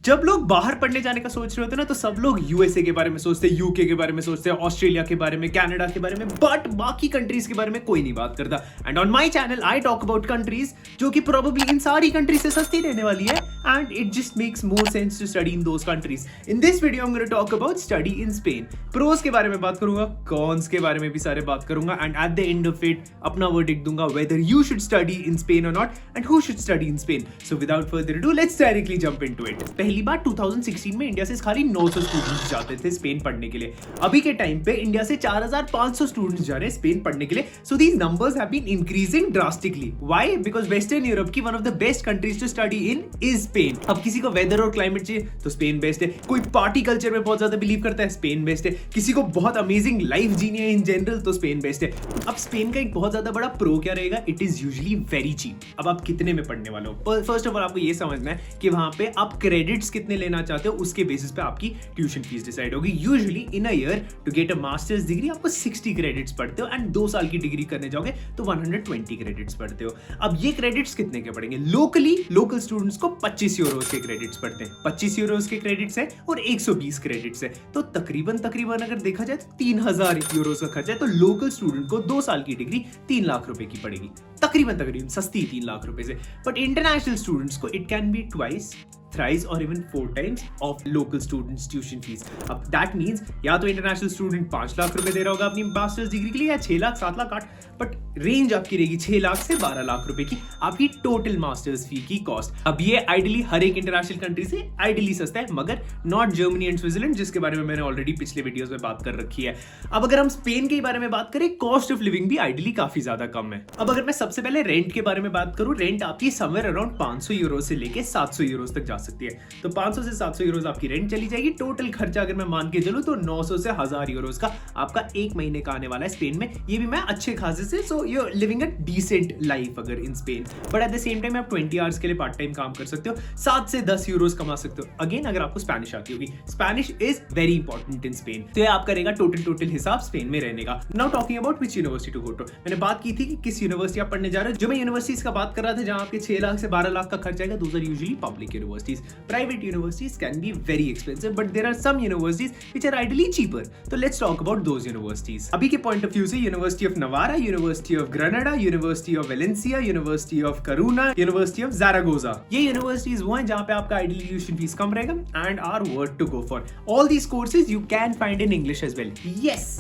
जब लोग बाहर पढ़ने जाने का सोच रहे होते हैं ना, तो सब लोग यूएसए के बारे में सोचते हैं, यूके के बारे में सोचते हैं, ऑस्ट्रेलिया के बारे में, कनाडा के बारे में, बट बाकी कंट्रीज के बारे में कोई नहीं बात करता। And on my channel I talk about countries जो कि प्रोबेबली इन सारी कंट्रीज से सस्ती रहने वाली है, and it just makes more sense to study in those countries. In this video I am going to talk about study in Spain. Pros के बारे में बात करूंगा, कॉन्स के बारे में भी सारे बात करूंगा, and at the end of it अपना वर्डिक्ट दूंगा whether you should study in Spain और not, and who should study in Spain. So without further ado let's directly jump into it. पहली बार 2016 में इंडिया से खाली 900 स्टूडेंट्स जाते थे स्पेन पढ़ने के लिए। अभी के टाइम पे इंडिया से 4500 स्टूडेंट्स जा रहे हैं स्पेन पढ़ने के लिए। So these numbers have been increasing drastically. Why? Because western Europe की one of the best countries to study in is Spain. अब किसी को वेदर और क्लाइमेट चाहिए तो स्पेन बेस्ट है। कोई पार्टी कल्चर में बहुत ज्यादा बिलीव करता है, स्पेन बेस्ट है। किसी को बहुत अमेजिंग लाइफ जीनी है इन जनरल तो स्पेन बेस्ट है। अब स्पेन का एक बहुत ज्यादा बड़ा प्रो क्या रहेगा, it is usually very cheap. अब आप कितने में पढ़ने वाले हो, फर्स्ट ऑफ ऑल आपको ये समझना है कि वहां पे आप क्रेडिट्स कितने लेना चाहते हो, उसके बेसिस पे आपकी ट्यूशन फीस डिसाइड होगी। Usually in a year to get a masters degree आपको 60 क्रेडिट्स पढ़ते हो, एंड 2 साल की डिग्री करने जाओगे तो 120 क्रेडिट्स पढ़ते हो। अब ये क्रेडिट्स कितने के पढ़ेंगे? लोकल स्टूडेंट्स को 25 यूरोस के क्रेडिट्स पढ़ते हैं। 25 यूरोस के क्रेडिट्स है और 120 क्रेडिट्स है, तो तकरीबन अगर देखा जाए तो 3000 यूरोस का खर्चा है। तो लोकल स्टूडेंट को 2 साल की डिग्री 3 लाख रुपए की पड़ेगी, तकरीबन सस्ती 3 लाख रुपए से। बट इंटरनेशनल स्टूडेंट्स को it can be twice, thrice or even 4 times of local students tuition fees. अब that means या तो इंटरनेशनल स्टूडेंट 5 लाख रुपए दे रहा होगा अपनी मास्टर्स डिग्री के लिए, या 6 लाख 7 लाख 8, बट रेंज आपकी रहेगी 6 लाख से 12 लाख रुपए की आपकी टोटल मास्टर्स फी की कॉस्ट। अब ये आइडियली हर एक इंटरनेशनल कंट्री से आइडियली सस्ता है, मगर नॉट जर्मनी एंड स्विट्जरलैंड, जिसके बारे में मैंने ऑलरेडी पिछले वीडियोस में बात कर रखी है। अब अगर हम स्पेन के बारे में बात करें, कॉस्ट ऑफ लिविंग भी आइडियली काफी ज्यादा कम है। अब अगर मैं सबसे पहले रेंट के बारे में बात करूं, रेंट आपकी समवेयर अराउंड 500 यूरो से लेके 700 यूरो तक जा सकती है। तो 500 से 700 यूरोस आपकी रेंट चली जाएगी। टोटल खर्चा अगर मैं मान के चलूं तो 900 से 1000 यूरोस का आपका एक महीने का आने वाला है स्पेन में। ये भी मैं अच्छे खासे से, so you are living a decent life अगर in Spain. But at the same time आप 20 आवर्स के लिए पार्ट टाइम काम कर सकते हो, 7 से 10 यूरोस कमा सकते हो। अगेन अगर आपको स्पेनिश आती होगी, Spanish is very important in Spain. तो ये आपका रहेगा टोटल हिसाब स्पेन में रहने का। Now talking about which university to go to. मैंने बात की थी कि किस यूनिवर्सिटी आप पढ़ने जा रहे हो। जो मैं यूनिवर्सिटीज का बात कर रहा था जहां आपके 6 लाख से 12 लाख का खर्चा आएगा, those are usually public universities. Private universities can be very expensive, but there are some universities which are ideally cheaper. So let's talk about those universities. अभी के point of view से University of Navarra, University of Granada, University of Valencia, University of Coruna, University of Zaragoza. ये universities वो हैं जहाँ पे आपका ideally tuition fees कम रहेगा and are worth to go for. All these courses you can find in English as well. Yes,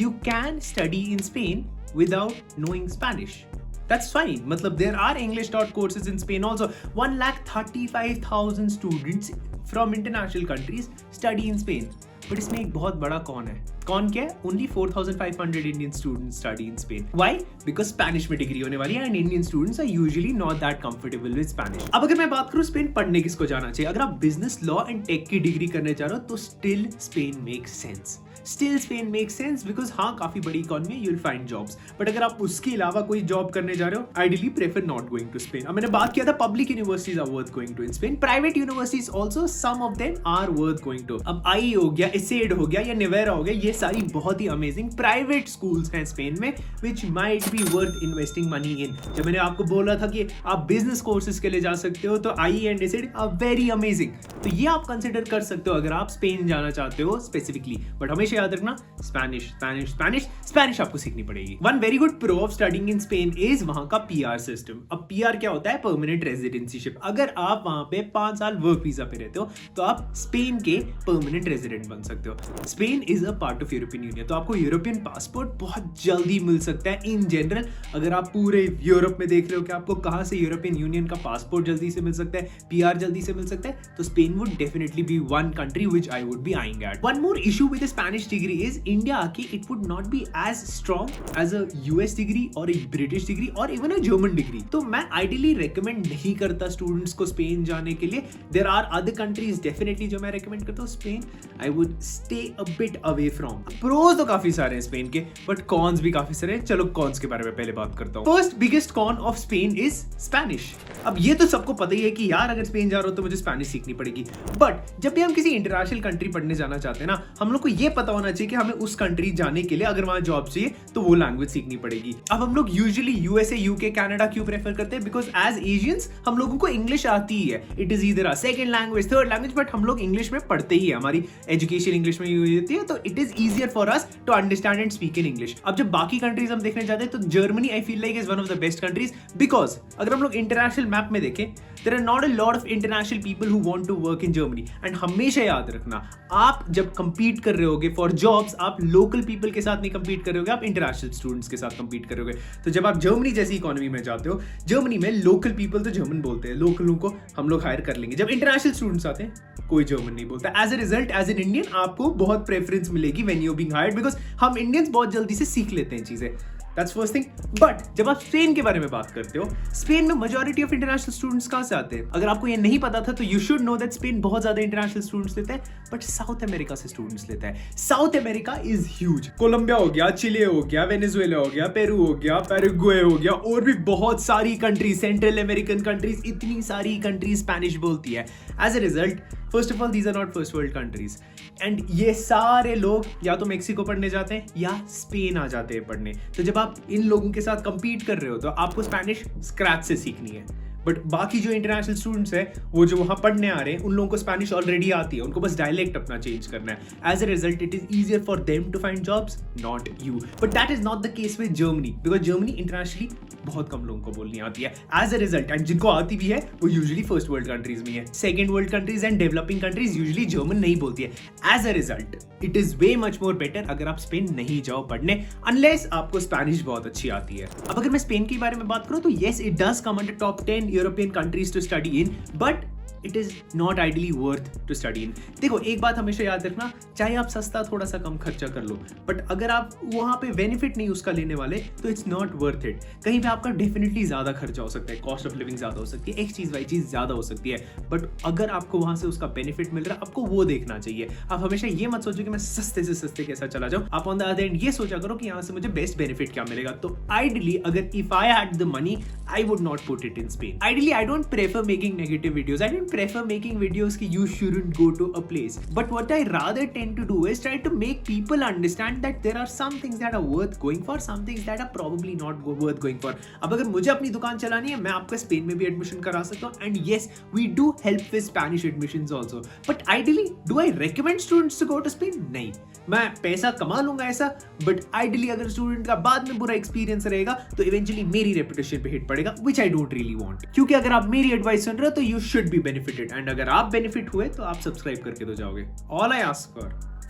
you can study in Spain without knowing Spanish. That's fine. मतलब there are English taught courses in Spain also. 1,35,000 students from international countries study in Spain. But इसमें एक बहुत बड़ा कौन है। कौन क्या है? Only 4,500 Indian students study in Spain. Why? Because Spanish में डिग्री होने वाली है, and Indian students are usually not that comfortable with Spanish. अब अगर मैं बात करूँ स्पेन पढ़ने किसको जाना चाहिए, अगर आप बिजनेस लॉ एंड टेक की डिग्री करने जा रहे हो तो still Spain makes sense. Still Spain makes sense because हाँ काफी बड़ी इकोनॉमी है, you will find jobs. But अगर आप उसके अलावा कोई जॉब करने जा रहे हो, ideally prefer not going to Spain. अब मैंने बात किया था public universities are worth going to in Spain. Private universities also some of them are worth going to. अब आई हो गया, एसेड हो गया या निवेरा हो गया, ये सारी बहुत ही अमेजिंग प्राइवेट स्कूल्स हैं स्पेन में which might be worth investing money in. जब मैंने आपको बोला था कि आप बिजनेस कोर्सेज के लिए जा सकते हो, तो IE and ESADE are very amazing. तो ये आप कंसिडर कर सकते हो अगर आप स्पेन जाना चाहते हो स्पेसिफिकली। बट हमेशा याद रखना स्पेनिश आपको सीखनी पड़ेगी। One very good pro of studying in Spain is वहां का पीआर सिस्टम। अब पीआर क्या होता है? परमानेंट रेजिडेंसीशिप। अगर आप वहां पे 5 साल वर्क वीजा पे रहते हो तो आप स्पेन के परमानेंट रेजिडेंट बन सकते हो। Spain is a part of European union, तो आपको यूरोपियन पासपोर्ट बहुत जल्दी मिल सकता है। इन जनरल अगर आप पूरे यूरोप में देख रहे हो कि आपको कहां से यूरोपियन यूनियन का पासपोर्ट जल्दी से मिल सकता है, पीआर जल्दी से मिल सकता है, तो Spain would definitely be one country which I would be eyeing at. One more issue with the Spanish degree is India आके it would not be as strong as a US degree और एक British degree और even a German degree. तो मैं ideally recommend नहीं करता students को Spain जाने के लिए। There are other countries definitely जो मैं रेकमेंड करता हूँ। Spain I would stay a bit away from. Pros तो काफी सारे हैं स्पेन के, बट कॉन्स भी काफी सारे हैं। चलो कॉन्स के बारे में पहले बात करता हूँ। First biggest con of Spain is Spanish. अब ये तो सबको पता ही है कि यार अगर स्पेन जा रहा हो तो मुझे स्पेनिश सीखनी पड़ेगी। बट जब भी हम किसी इंटरनेशनल कंट्री पढ़ने जाना चाहते हैं ना, हम लोग को ये पता होना चाहिए कि हमें उस कंट्री जाने के लिए अगर वहां जॉब चाहिए तो वो लैंग्वेज सीखनी पड़ेगी। अब हम लोग यूजुअली यूएसए, यूके, कनाडा क्यों प्रेफर करते हैं? बिकॉज एज एशियंस हम लोगों को इंग्लिश आती ही है। It is either a second language, third language, but हम लोग इंग्लिश में पढ़ते ही है, हमारी एजुकेशन इंग्लिश में हुई होती है, तो it is easier for us to understand and speak in English. अब जब बाकी कंट्रीज हम देखने जाते हैं तो Germany I feel like is one of the best countries, because अगर हम लोग इंटरनेशनल मैप में देखें, there are not a lot of international people who want to work in Germany. And हमेशा याद रखना, आप जब कंपीट कर रहे होगे फॉर जॉब्स, आप लोकल पीपल के साथ नहीं कंपीट कर रहे होगे, आप इंटरनेशनल स्टूडेंट्स के साथ कंपीट कर रहे होगे। तो जब आप जर्मनी जैसी इकोनॉमी में जाते हो, जर्मनी में लोकल पीपल तो जर्मन बोलते हैं, लोकलों को हम लोग हायर कर लेंगे। जब इंटरनेशनल स्टूडेंट्स आते हैं, कोई जर्मन नहीं बोलता। As a result, as an Indian आपको बहुत प्रेफरेंस मिलेगी when you being hired, because हम इंडियंस बहुत जल्दी से सीख लेते हैं चीजें। That's first thing. बट जब आप स्पेन के बारे में बात करते हो, स्पेन में मेजॉरिटी ऑफ इंटरनेशनल स्टूडेंट्स कहां से आते हैं? अगर आपको ये नहीं पता था तो you should know that Spain बहुत ज्यादा इंटरनेशनल स्टूडेंट्स लेता है, बट साउथ अमेरिका से स्टूडेंट्स लेता है। South America is huge. Colombia हो गया, चिले हो गया, वेनेजुएला हो गया, पेरू हो गया, पैराग्वे हो गया, और भी बहुत सारी कंट्रीज, सेंट्रल अमेरिकन कंट्रीज, इतनी सारी कंट्रीज स्पेनिश बोलती है। As a result, first of all these are not first world countries, and ये सारे लोग या तो मेक्सिको पढ़ने जाते हैं या स्पेन आ जाते हैं पढ़ने। तो जब आप इन लोगों के साथ कंपीट कर रहे हो तो आपको स्पेनिश स्क्रैच से सीखनी है। बट बाकी जो इंटरनेशनल स्टूडेंट्स हैं, वो जो वहां पढ़ने आ रहे हैं, उन लोगों को स्पेनिश ऑलरेडी आती है, उनको बस डायलेक्ट अपना चेंज करना है। As a result, it is easier for them to find jobs, not you. But that is not the case with Germany, because Germany internationally बहुत कम लोगों को बोलनी आती है। एज अ रिजल्ट, एंड जिनको आती भी है वो यूजुअली फर्स्ट वर्ल्ड कंट्रीज में है। Second world countries and developing countries usually German नहीं बोलती है। As a result, it is way much more better अगर आप स्पेन नहीं जाओ पढ़ने, अनलेस आपको स्पेनिश बहुत अच्छी आती है। अब अगर मैं स्पेन के बारे में बात करूं तो yes, it does come under top 10 European countries to study in, but it is not ideally worth to study in. देखो, एक बात हमेशा याद रखना, चाहे आप सस्ता थोड़ा सा कम खर्चा कर लो, बट अगर आप वहां पे बेनिफिट नहीं उसका लेने वाले तो इट्स नॉट वर्थ इट। कहीं पे आपका डेफिनेटली ज्यादा खर्चा हो सकता है, कॉस्ट ऑफ लिविंग ज्यादा हो सकती है, एक चीज वाई चीज ज्यादा हो सकती है, बट अगर आपको वहां से उसका बेनिफिट मिल रहा है, आपको वो देखना चाहिए। आप हमेशा ये मत सोचो कि मैं सस्ते से सस्ते कैसा चला जाऊं, आप ऑन द अदर एंड ये सोचा करो कि यहाँ से मुझे बेस्ट बेनिफिट क्या मिलेगा। तो आइडियली, अगर if I had the money, I would not put it in Spain. Ideally, I don't prefer making negative videos, I don't prefer making videos ki you shouldn't go to a place, but what I rather tend to do is try to make people understand that there are some things that are worth going for, some things that are probably not worth going for. अब अगर मुझे अपनी दुकान चलानी है, मैं आपको Spain में भी एडमिशन करा सकता हूँ, and yes, we do help with Spanish admissions also. But ideally, do I recommend students to go to Spain? नहीं, मैं पैसा कमा लूंगा ऐसा, but ideally अगर स्टूडेंट का बाद में बुरा एक्सपीरियंस रहेगा तो इवेंचुअली मेरी रेपुटेशन पे हिट पड़ेगा, which I don't really want. क्योंकि अगर आप मेरी एडवाइस सुन रहे हो तो you should be benefited, and अगर आप बेनिफिट हुए तो आप सब्सक्राइब करके तो जाओगे। All I ask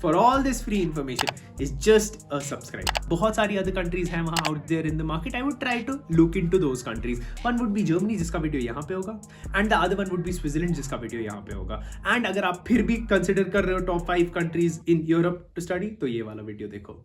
for all this free information is just a subscribe. बहुत सारी other countries हैं वहाँ out there in the market. I would try to look into those countries. One would be Germany, जिसका video यहाँ पे होगा, and the other one would be Switzerland, जिसका video यहाँ पे होगा। And अगर आप फिर भी कंसिडर कर रहे हो top 5 countries in Europe to study, तो ये वाला वीडियो देखो।